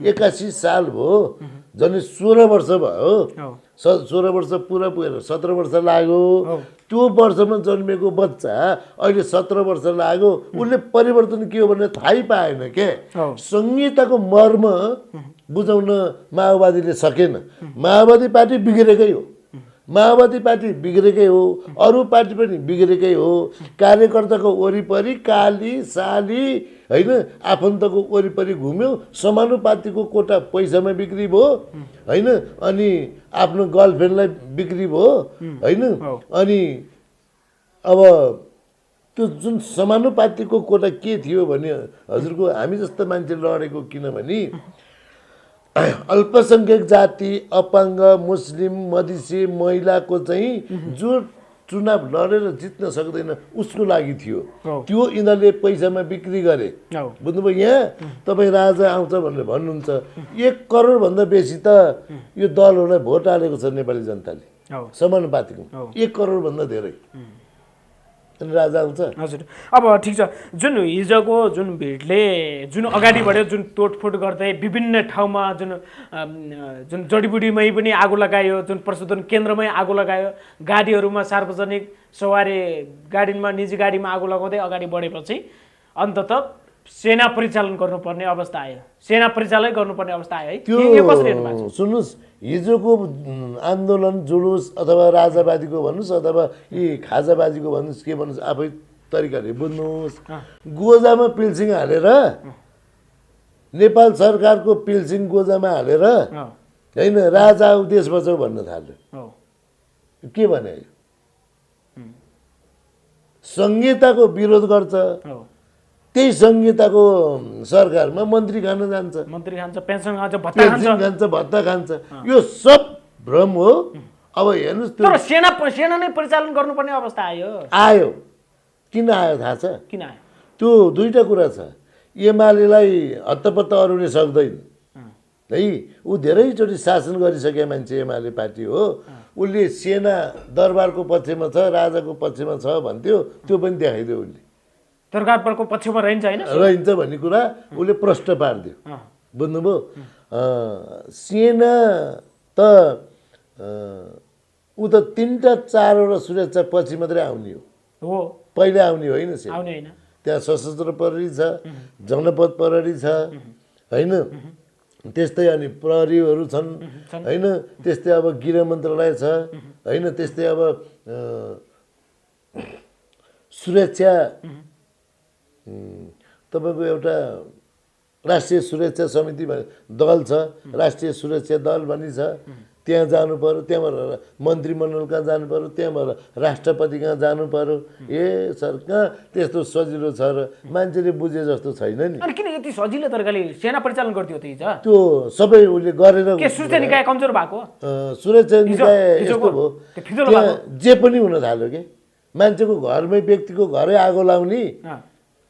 A: 81 साल भयो झन् 16 वर्ष भयो 16 वर्ष पुरा पुगेर 17 वर्ष लाग्यो त्यो वर्षमा जन्मेको बच्चा अहिले 17 वर्ष लाग्यो उसले परिवर्तन के हो भनेर थाहै पाएन के संहिताको मर्म बुझाउन माओवादीले सकेन माओवादी पार्टी बिग्रेकै हो माओवादी पार्टी बिग्रेकै हो अरू पार्टी पनि बिग्रेकै हो कार्यकर्ताको वरिपरि काली साली होइन आफन्तको वरिपरि घुम्यो समानुपातिको कोटा पैसामा बिक्री भयो होइन अनि आफ्नो गर्लफ्रेन्डलाई बिक्री भयो होइन अनि अब त्यो जुन समानुपातिको कोटा के थियो भने हजुरको हामी जस्तो मान्छे लडेको किनभने अल्पसङ्ख्यक जाति अपाङ्ग मुस्लिम मधेसी महिलाको चाहिँ जो चुनाव लडेर जित्न सक्दैन उसको लागि थियो त्यो यिनीहरूले पैसामा बिक्री गरे बुझ्नुभयो यहाँ तपाईँ राजा आउँछ भनेर भन्नुहुन्छ 1 करोडभन्दा बेसी त यो दलहरूलाई भोट हालेको छ नेपाली जनताले समानुपातिक 1 करोडभन्दा धेरै राजा आउँछ
B: हजुर अब ठिक छ जुन हिजोको जुन भिडले जुन अगाडि बढ्यो जुन तोडफोड गर्दै विभिन्न ठाउँमा जुन जडीबुटीमै पनि आगो लगायो जुन प्रशोधन केन्द्रमै आगो लगायो गाडीहरूमा सार्वजनिक सवारी गाडीमा निजी गाडीमा आगो लगाउँदै अगाडि बढेपछि अन्ततः सेना परिचालन गर्नुपर्ने अवस्था आयो सेना परिचालन गर्नुपर्ने अवस्था आयो है
A: त्यो सुन्नुहोस् हिजोको आन्दोलन जुलुस अथवा राजावादीको भन्नुहोस् अथवा यी खाजाबाजीको भन्नुहोस् के भन्नुहोस् आफै तरिकाले बुझ्नुहोस् गोजामा पिल्सिङ हालेर नेपाल सरकारको पिल्सिङ गोजामा हालेर होइन राजा आऊ देश बचाऊ भन्न थाल्यो के भने संहिताको विरोध गर्छ त्यही संहिताको सरकारमा मन्त्री खान जान्छ
B: मन्त्री खान्छ पेन्सन खान्छ
A: भत्ता खान्छ यो सब भ्रम हो अब हेर्नुहोस् त्यो
B: तर सेना नै परिचालन गर्नुपर्ने अवस्था
A: आयो किन आयो थाहा छ
B: किन आयो
A: त्यो दुईटा कुरा छ एमालेलाई हत्तपत्त अरूले सक्दैन है ऊ धेरैचोटि शासन गरिसके मान्छे एमाले पार्टी हो उसले सेना दरबारको पक्षमा छ राजाको पक्षमा छ भन्थ्यो त्यो पनि देखाइदियो उसले
B: दरबारको पक्षमा रहन्छ होइन
A: रहन्छ भन्ने कुरा उसले प्रष्ट पारिदियो बुझ्नुभयो सेना त ऊ त 3टा 4वटा सुरक्षा पछि मात्रै आउने
B: हो
A: पहिले आउने होइन सेना
B: आउने होइन
A: त्यहाँ सशस्त्र प्रहरी छ जनपद प्रहरी छ होइन त्यस्तै अनि प्रहरीहरू छन् होइन त्यस्तै अब गृह मन्त्रालय छ होइन त्यस्तै अब सुरक्षा तपाईँको एउटा राष्ट्रिय सुरक्षा समिति दल छ राष्ट्रिय सुरक्षा दल भन्ने छ त्यहाँ जानु पर्यो त्यहाँबाट मन्त्रीमण्डल कहाँ जानु पर्यो त्यहाँबाट राष्ट्रपति कहाँ जानु पर्यो ए सर कहाँ त्यस्तो सजिलो छ र मान्छेले बुझे जस्तो छैन नि
B: अनि किन यति सजिलो तरिकाले सेना परिचालन गर्थ्यो त हिजो
A: त्यो सबै उसले गरेर
B: के सुरक्षा निकाय कमजोर भएको
A: सुरक्षा निकाय यस्तो भयो त्यहाँ जे पनि हुन थाल्यो के मान्छेको घरमै व्यक्तिको घरै आगो लाउने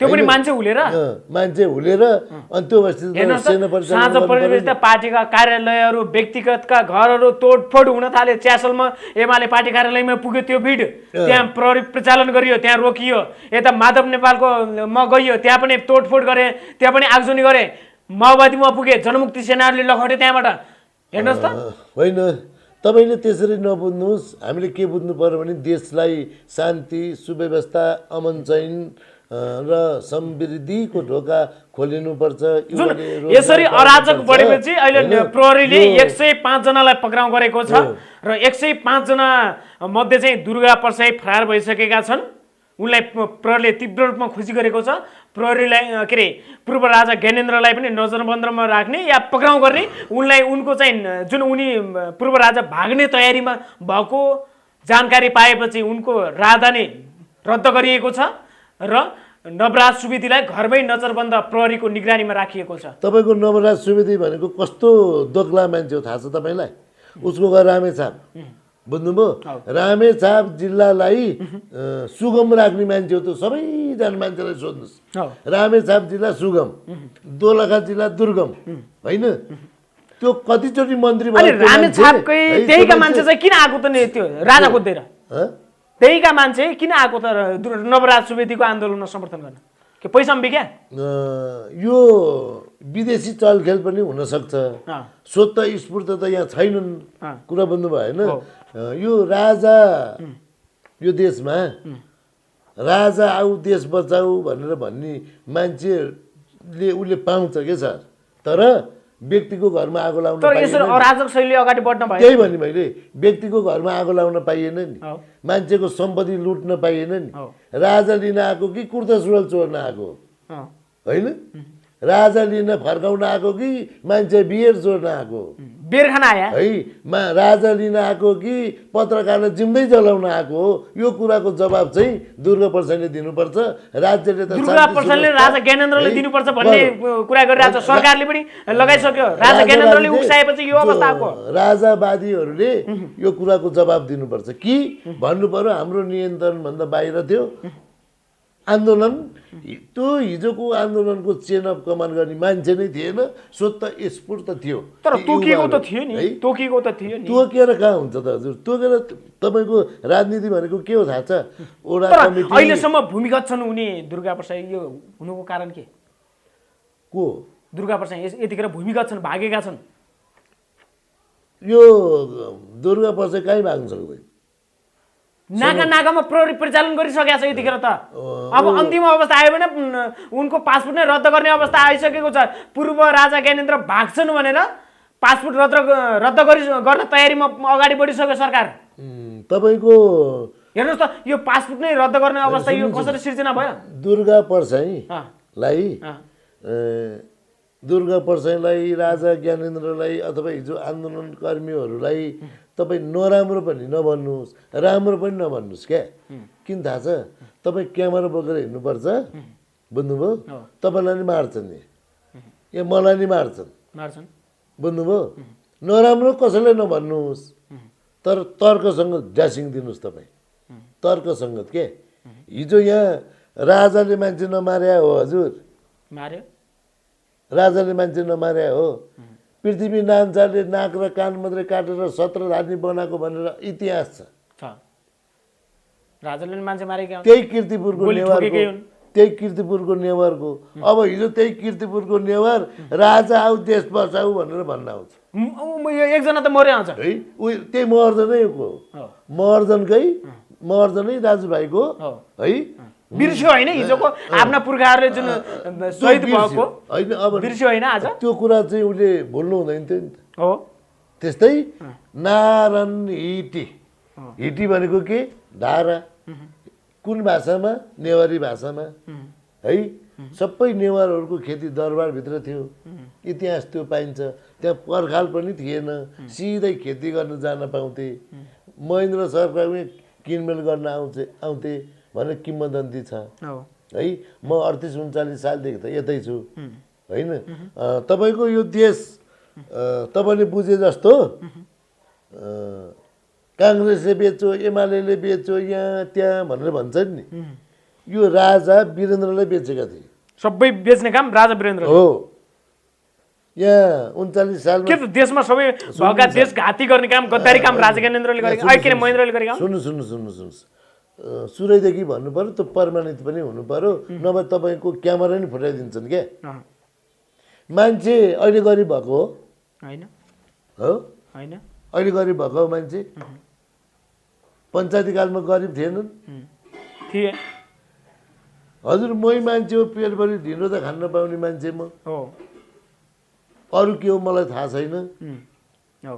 B: त्यो पनि मान्छे हुलेर
A: मान्छे हुलेर अनि त्यो
B: साँझ परिवेश त पार्टीका कार्यालयहरू व्यक्तिगतका घरहरू तोडफोड हुन थाले च्यासलमा एमाले पार्टी कार्यालयमा पुग्यो त्यो भिड त्यहाँ प्रहरी प्रचालन गरियो त्यहाँ रोकियो यता माधव नेपालको म गइयो त्यहाँ पनि तोडफोड गरे त्यहाँ पनि आगजनी गरे माओवादीमा पुगे जनमुक्ति सेनाहरूले लखट्यो त्यहाँबाट हेर्नुहोस् त
A: होइन तपाईँले त्यसरी नबुझ्नुहोस् हामीले के बुझ्नु पर्यो भने देशलाई शान्ति सुव्यवस्था अमन चैन र समृद्धिको ढोका खोलिनुपर्छ
B: यसरी अराजक बढेपछि अहिले प्रहरीले 105 जनालाई पक्राउ गरेको छ र 105 जना मध्ये चाहिँ दुर्गा परसाई फरार भइसकेका छन् उनलाई प्रहरीले तीव्र रूपमा खोजी गरेको छ प्रहरीलाई के अरे पूर्व राजा ज्ञानेन्द्रलाई पनि नजरबन्दमा राख्ने या पक्राउ गर्ने उनलाई उनको चाहिँ जुन उनी पूर्व राजा भाग्ने तयारीमा भएको जानकारी पाएपछि उनको राजधानी रद्द गरिएको छ र नवराज सुवेदीलाई घरमै नजरबन्द प्रहरीको निगरानीमा राखिएको छ
A: तपाईँको नवराज सुवेदी भनेको कस्तो दोग्ला मान्छे हो थाहा छ तपाईँलाई उसको घर रामेछाप बुझ्नुभयो रामेछाप जिल्लालाई सुगम राख्ने मान्छे हो त्यो सबैजना मान्छेलाई सोध्नुहोस् रामेछाप जिल्ला सुगम दोलखा जिल्ला दुर्गम होइन त्यो कतिचोटि मन्त्री
B: रामेछापकै त्यहीका मान्छे चाहिँ किन आएको त नि त्यो राजा खोज्दैन त्यहीका मान्छे किन आएको त नवराज सुवेदीको आन्दोलनमा समर्थन गर्न के पैसा बिक्या
A: यो विदेशी चलखेल पनि हुनसक्छ स्वत स्फूर्त त यहाँ छैनन् कुरा बुझ्नु भयो होइन यो राजा यो देशमा राजा आऊ देश बचाऊ भनेर भन्ने मान्छेले उसले पाउँछ के सर तर व्यक्तिको घरमा आगो लाउन
B: अराजक शैली अगाडि बढ्न भयो
A: त्यही भने मैले व्यक्तिको घरमा आगो लाउन पाइएन नि मान्छेको सम्पत्ति लुट्न पाइएन नि राजा लिन आएको कि कुर्ता सुरुवाल चोर्न आएको होइन राजा लिन फर्काउन आएको कि मान्छे बियर चोर्न आएको
B: बेर खान आया
A: है राजा लिन आएको कि पत्रकारलाई जिम्दै जलाउन आएको हो यो कुराको जवाब चाहिँ दुर्गा प्रसादले दिनुपर्छ राज्यले त
B: दुर्गा प्रसादले राजा ज्ञानेन्द्रले दिनुपर्छ भन्ने कुरा गरिरहेको छ सरकारले पनि लगाइसक्यो राजा ज्ञानेन्द्रले उक्साएपछि यो अवस्था आएको
A: राजावादीहरूले यो कुराको जवाब दिनुपर्छ कि भन्नु पर्यो हाम्रो नियन्त्रण भन्दा बाहिर थियो आन्दोलन त्यो हिजोको आन्दोलनको चेन अफ कमान्ड गर्ने मान्छे नै थिएन स्वत स्फूर्त थियो
B: तर तोकिएको त थियो नि तोकिएको त थियो नि
A: तोकेर कहाँ हुन्छ त हजुर तोकेर तपाईँको राजनीति भनेको के हो थाहा छ ओडा कमिटी
B: अहिलेसम्म भूमिगत छन् उनी दुर्गा प्रसाद यो हुनुको कारण के
A: को
B: दुर्गा प्रसाद यतिखेर भूमिगत छन् भागेका छन्
A: यो दुर्गा प्रसाद कहीँ भाग्न सक्दैन
B: नाकामा प्रहरी परिचालन गरिसकेको छ यतिखेर त अब अन्तिम अवस्था आयो भने उनको पासपोर्ट नै रद्द गर्ने अवस्था आइसकेको छ पूर्व राजा ज्ञानेन्द्र भाग्छन् भनेर पासपोर्ट रद्द गर्न तयारीमा अगाडि बढिसक्यो सरकार
A: तपाईँको
B: हेर्नुहोस् त यो पासपोर्ट नै रद्द गर्ने अवस्था यो कसरी सिर्जना भयो
A: दुर्गा प्रसाईलाई राजा ज्ञानेन्द्रलाई अथवा हिजो आन्दोलनकर्मीहरूलाई तपाईँ नराम्रो पनि नभन्नुहोस् राम्रो पनि नभन्नुहोस् क्या किन थाहा छ तपाईँ क्यामेरा बोकेर हिँड्नुपर्छ बुझ्नुभयो तपाईँलाई नि मार्छन् या मलाई नि मार्छन् बुझ्नुभयो नराम्रो कसैलाई नभन्नुहोस् तर तर्कसँग ड्यासिङ दिनुहोस् तपाईँ, तर्कसङ्गत के। हिजो यहाँ राजाले मान्छे नमार्या हो हजुर,
B: मार्यो
A: राजाले मान्छे नमार्या हो। पृथ्वीनारायण शाहले नाक र कान मात्रै काटेर 17 रानी बनाएको भनेर इतिहास छ।
B: राजाले मान्छे मारेका
A: त्यही किर्तिपुरको नेवारको, त्यही किर्तिपुरको नेवारको। अब हिजो त्यही किर्तिपुरको नेवार राजा आऊ देश बचाऊ भनेर भन्न आउँछ।
B: एकजना त मर्यो आउँछ
A: है, उयो त्यही महर्जनैको, महर्जनै दाजुभाइको है।
B: बिर्स्यो होइन हिजोको आफ्ना पुर्खाहरूले जुन शहीद भएको
A: होइन, अब
B: बिर्स्यो होइन आज
A: त्यो कुरा चाहिँ उसले भुल्नु हुँदैन थियो नि त।
B: हो
A: त्यस्तै नारायण हिटी, हिटी भनेको के धारा, कुन भाषामा? नेवारी भाषामा है। सबै नेवारहरूको खेती दरबारभित्र थियो, इतिहास त्यो पाइन्छ। त्यहाँ पर्खाल पनि थिएन, सिधै खेती गर्न जान पाउँथे। महेन्द्र सरकारमै किनमेल गर्न आउँथे भनेर किम्बदन्ती छ है। म 38-39 सालदेखि त यतै छु होइन। तपाईँको यो देश तपाईँले बुझे जस्तो काङ्ग्रेसले बेच्यो, एमाले बेच्यो, यहाँ त्यहाँ भनेर भन्छ नि, यो राजा वीरेन्द्रलाई बेचेका थिए।
B: सबै बेच्ने काम राजा वीरेन्द्र
A: हो। यहाँ 39 सालमा
B: के त देशमा सबै भएका देश घाती गर्ने काम, गद्दारी काम राजा ज्ञानेन्द्रले गरेको, अहिले के महेन्द्रले गरेको?
A: सुन्नुहोस्, सुरैदेखि भन्नु पर्यो, त्यो प्रमाणित पनि हुनु पर्यो, नभए तपाईँको क्यामेरा नि फुटाइदिन्छन् क्या। मान्छे अहिले गरिब भएको हो
B: होइन?
A: हो
B: होइन,
A: अहिले गरिब भएको हो मान्छे। पञ्चायती कालमा गरिब थिएनन्
B: थिए
A: हजुर। मै मान्छे हो, पेटभरि ढिँडो त खान पाउने मान्छे म
B: हो।
A: अरू के हो मलाई थाहा छैन
B: हो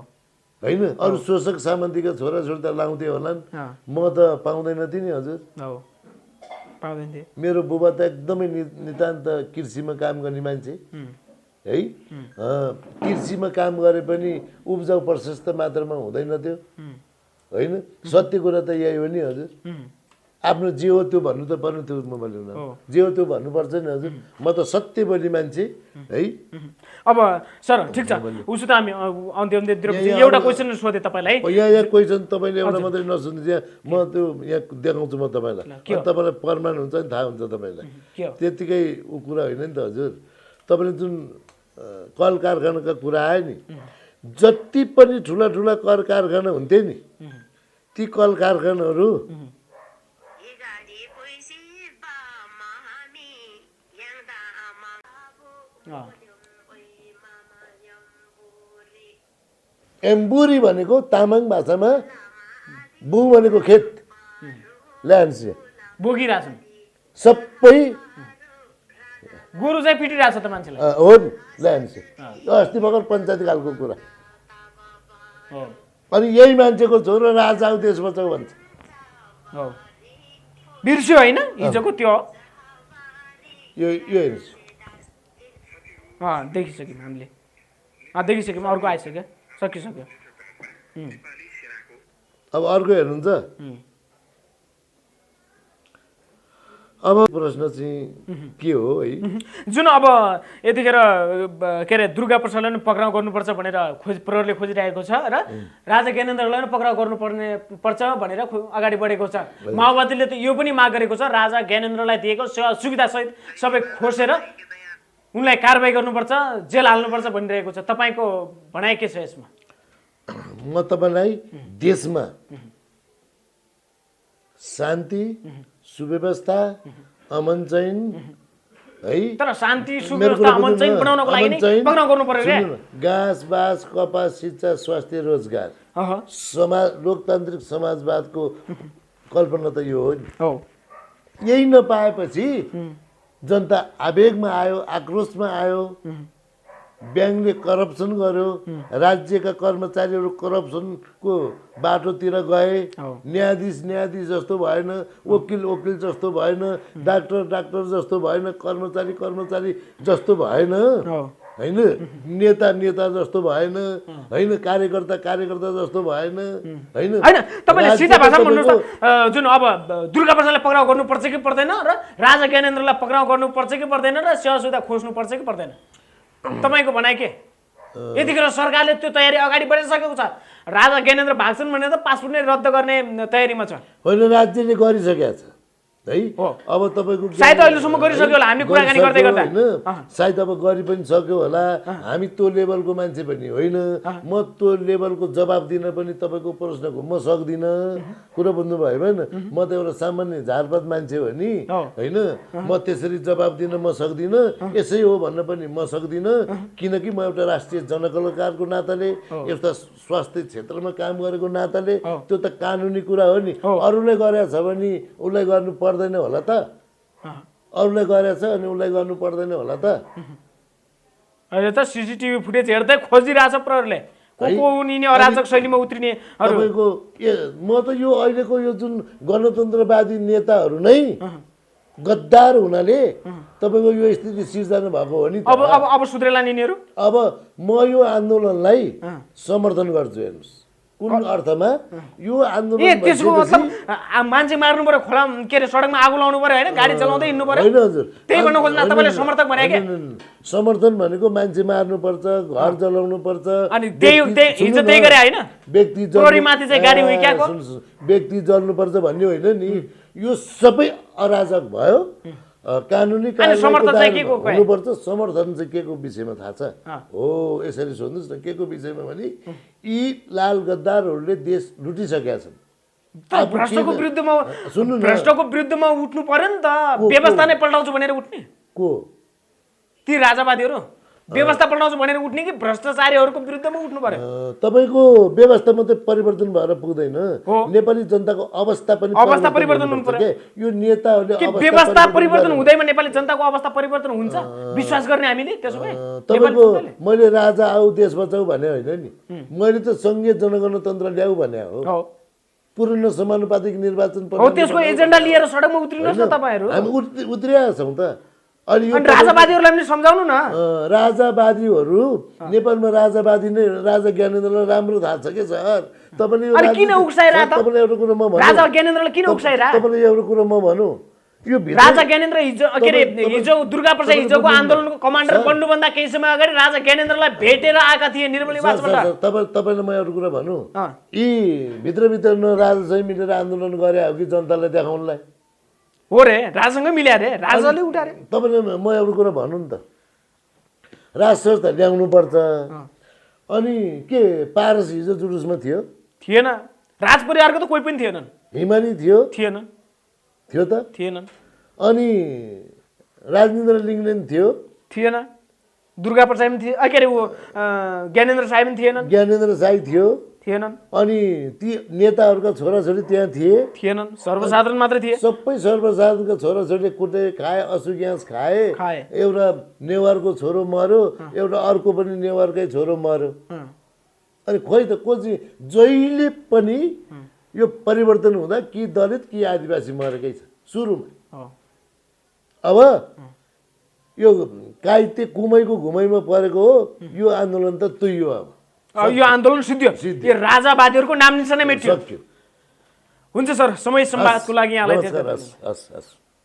A: होइन। अरू शोषक सामन्तीका छोराछोरी त लाउँथे होलान्, म त पाउँदैन थिएँ नि हजुर।
B: हो पाउँदैन थिए।
A: मेरो बुबा त एकदमै नितान्त कृषिमा काम गर्ने मान्छे है। कृषिमा काम गरे पनि उब्जाउ प्रशस्त मात्रामा हुँदैन थियो होइन। सत्य कुरा त यही हो नि हजुर। आफ्नो जे हो त्यो भन्नु त पर्ने थियो मोबाइल हुन, जे हो त्यो भन्नुपर्छ नि हजुर। म त सत्य बोली मान्छे है।
B: अब सर ठिक छ, उसो त हामी अन्त्य एउटा क्वेसन सोधेँ तपाईँलाई।
A: यहाँ क्वेसन तपाईँले एउटा मात्रै नसुन्नु, यहाँ म त्यो यहाँ देखाउँछु म तपाईँलाई, तपाईँलाई प्रमाण हुन्छ नि, थाहा हुन्छ तपाईँलाई। त्यतिकै ऊ कुरा होइन नि त हजुर। तपाईँले जुन कल कारखानाका कुरा आयो नि, जति पनि ठुला ठुला कल कारखाना हुन्थे नि, ती कल कारखानाहरू एम्बुरी भनेको तामाङ भाषामा बु भनेको खेत, ल्यान्ड
B: बोकिरहेछ
A: सबै
B: गोरु चाहिँ पिटिरहेछ त मान्छेलाई
A: हो नि, ल्यान्ड अस्ति भर्खर पञ्चायती कालको कुरा। अनि यही मान्छेको छोरो राजा आऊ देश बचाऊ भन्छ।
B: बिर्स्यो होइन हिजोको त्यो
A: यो हेर्छु,
B: देखिसक्यौँ हामीले, देखिसक्यौँ। अर्को आइसक्यो, सकिसक्यो।
A: अब अर्को हेर्नुहुन्छ। अब प्रश्न चाहिँ के हो है,
B: जुन अब यतिखेर के अरे दुर्गा प्रसादलाई पनि पक्राउ गर्नुपर्छ भनेर प्रहरीले खोजिरहेको छ र राजा ज्ञानेन्द्रलाई पनि पक्राउ पर्छ भनेर अगाडि बढेको छ। माओवादीले त यो पनि माग गरेको छ, राजा ज्ञानेन्द्रलाई दिएको सुविधासहित सबै खोसेर उनलाई कारबाही गर्नुपर्छ, जेल हाल्नुपर्छ भनिरहेको छ। तपाईँको भनाइ के छ यसमा?
A: म तपाईँलाई देशमा शान्ति सुव्यवस्था अमन चैन है,
B: तर शान्ति सुव्यवस्था अमन चैन बनाउनको लागि नै पक्राउ गर्नु पर्यो रे।
A: घाँस बास कपास शिक्षा स्वास्थ्य रोजगार समाज लोकतान्त्रिक समाजवादको कल्पना त यो हो नि। यही नपाएपछि जनता आवेगमा आयो, आक्रोशमा आयो, ब्याङ्कले करप्सन गर्यो, राज्यका कर्मचारीहरू करप्सनको बाटोतिर गए, न्यायाधीश जस्तो भएन, वकिल जस्तो भएन, डाक्टर जस्तो भएन, कर्मचारी जस्तो भएन होइन, नेता जस्तो भएन होइन, कार्यकर्ता जस्तो भएन होइन।
B: तपाईँले सिधा भाषामा भन्नुहोस् त, जुन अब दुर्गा प्रसादलाई पक्राउ गर्नुपर्छ कि पर्दैन र राजा ज्ञानेन्द्रलाई पक्राउ गर्नुपर्छ कि पर्दैन र सेवा सुविधा खोज्नुपर्छ कि पर्दैन? तपाईँको भनाइ के? यतिखेर सरकारले त्यो तयारी अगाडि बढिसकेको छ। राजा ज्ञानेन्द्र भाग्छन् भनेर त पासपोर्ट नै रद्द गर्ने तयारीमा छ।
A: होइन राज्यले गरिसकेको छ है।
B: हो।
A: अब तपाईँको
B: सायद अहिलेसम्म गरिसक्यो होला, हामीले कुराकानी गर्दै गर्दा।
A: होइन सायद अब गरि पनि सक्यो होला। हामी त्यो लेभलको मान्छे पनि होइन। म त्यो लेभलको जवाब दिन पनि तपाईँको प्रश्नको म सक्दिनँ। कुरा बुझ्नुभयो होइन? म त एउटा सामान्य झारपात मान्छे हो नि होइन। म त्यसरी जवाब दिन म सक्दिनँ। यसै हो भन्न पनि म सक्दिनँ, किनकि म एउटा राष्ट्रिय जनकलाकारको नाताले, एउटा स्वास्थ्य क्षेत्रमा काम गरेको नाताले त्यो त कानुनी कुरा हो नि। अरूले गरेछ भने उसलाई गर्नु पर्दैन होला त? अरूले गरेछ अनि उसलाई गर्नु पर्दैन होला त?
B: अहिले त सीसीटीभी फुटेज हेर्दै खोजिरहेछ प्रहरीले को उनी अराजक शैलीमा उत्रिने।
A: तपाईँको म त यो अहिलेको यो जुन गणतन्त्रवादी नेताहरू नै गद्दार हुनाले तपाईँको यो स्थिति सिर्जना भएको हो नि।
B: अब सुध्रेला यिनीहरू।
A: अब म यो आन्दोलनलाई समर्थन गर्छु। हेर्नुहोस् कुन अर्थमा यो आन्दोलन
B: त्यसको मतलब मान्छे मार्नु पर्यो, खोला के अरे सडकमा आगो लाउनु पर्यो होइन, गाडी चलाउँदै हिँड्नु पर्यो।
A: होइन हजुर,
B: त्यही भन्न खोज्दा तपाईँले समर्थक भने के?
A: समर्थन भनेको मान्छे मार्नुपर्छ, घर जलाउनु पर्छ,
B: अनि हिजो त्यही गरे होइन?
A: व्यक्ति
B: माथि चाहिँ गाडी उइक्याको
A: व्यक्ति जल्नुपर्छ भन्ने होइन नि। यो सबै अराजक भयो। कानुनी हुनुपर्छ। समर्थन चाहिँ के को विषयमा थाहा छ? हो यसरी सोध्नुहोस् न, के को विषयमा भने यी लाल गद्दारहरूले देश लुटिसकेका छन्।
B: भ्रष्टको विरुद्धमा सुन्नु न, भ्रष्टको विरुद्धमा उठ्नु पर्यो नि त। व्यवस्था नै पल्टाउँछु भनेर उठ्ने
A: को?
B: ती राजावादीहरू व्यवस्था पल्टाउँछु भनेर उठ्ने कि भ्रष्टाचारीहरूको विरुद्धमा उठ्नु पर्यो?
A: तपाईँको व्यवस्था मात्रै परिवर्तन भएर पुग्दैन, नेपाली जनताको अवस्था पनि
B: परिवर्तन हुनु पर्यो।
A: यो नेताहरूले
B: व्यवस्था परिवर्तन हुँदैमा नेपाली जनताको अवस्था परिवर्तन हुन्छ विश्वास गर्ने हामीले? त्यसो भए
A: तपाईँको मैले राजा आऊ देश बचाऊ भने होइन नि, मैले त सङ्घीय जनगणतन्त्र ल्याऊ भने हो। पूर्ण समानुपातिक निर्वाचन
B: त्यसको एजेन्डा लिएर सडकमा उत्रिनुहोस् न तपाईँहरू।
A: हामी उत्रिएका छौँ त।
B: अनि राजावादीहरूलाई पनि सम्झाउनु न।
A: राजावादीहरू नेपालमा राजावादी नै राजा ज्ञानेन्द्रलाई राम्रो थाहा छ के सर?
B: तपाईँले किन उक्साइरा त?
A: तपाईँले एउटा कुरा म भनौँ,
B: राजा ज्ञानेन्द्रलाई किन उक्साइरा?
A: तपाईँले एउटा कुरा म भनौँ, यो
B: राजा ज्ञानेन्द्र हिजो दुर्गा प्रसाद हिजोको आन्दोलनको कमान्डर बन्नुभन्दा केही समय अगाडि राजा ज्ञानेन्द्रलाई भेटेर आएका थिए निर्मल निवासबाट।
A: तपाईँलाई म एउटा कुरा भनौँ, यी भित्रभित्र राजा चाहिँ मिलेर आन्दोलन गरे हो कि जनतालाई देखाउनलाई?
B: हो रे, राजासँगै मिल्या रे, राजाले उठारे।
A: तपाईँले म एउटा कुरा भनौँ नि त, राज संस्था ल्याउनु पर्छ। अनि के पारस हिजो जुलुसमा थियो?
B: थिएन। राज परिवारको त कोही पनि थिएनन्।
A: हिमाली थियो? थियो त
B: थिएनन्।
A: अनि राजेन्द्र लिङ्गदेन थियो?
B: थिएन। दुर्गा प्रसाद पनि थिए, के अरे ऊ ज्ञानेन्द्र साई पनि थिएनन्।
A: ज्ञानेन्द्र साई थियो?
B: थिएनन्।
A: अनि ती नेताहरूका छोराछोरी त्यहाँ
B: थिएनन्। सर्वसाधारण मात्रै थिए।
A: सबै सर्वसाधारणका छोराछोरीले कुटे खाए, असुग्यास खाए। एउटा नेवारको छोरो मर्यो, एउटा अर्को पनि नेवारकै छोरो मर्यो। अनि खोइ त को चाहिँ जहिले पनि यो परिवर्तन हुँदा कि दलित कि आदिवासी मरेकै छ सुरुमा। अब यो काइते कुमैको घुमैमा परेको हो यो आन्दोलन त तुइयो। अब
B: यो आन्दोलन सिद्धियो। यो राजावादीहरूको नाम निशानै मेटियो। हुन्छ सर, समय संवादको लागि यहाँलाई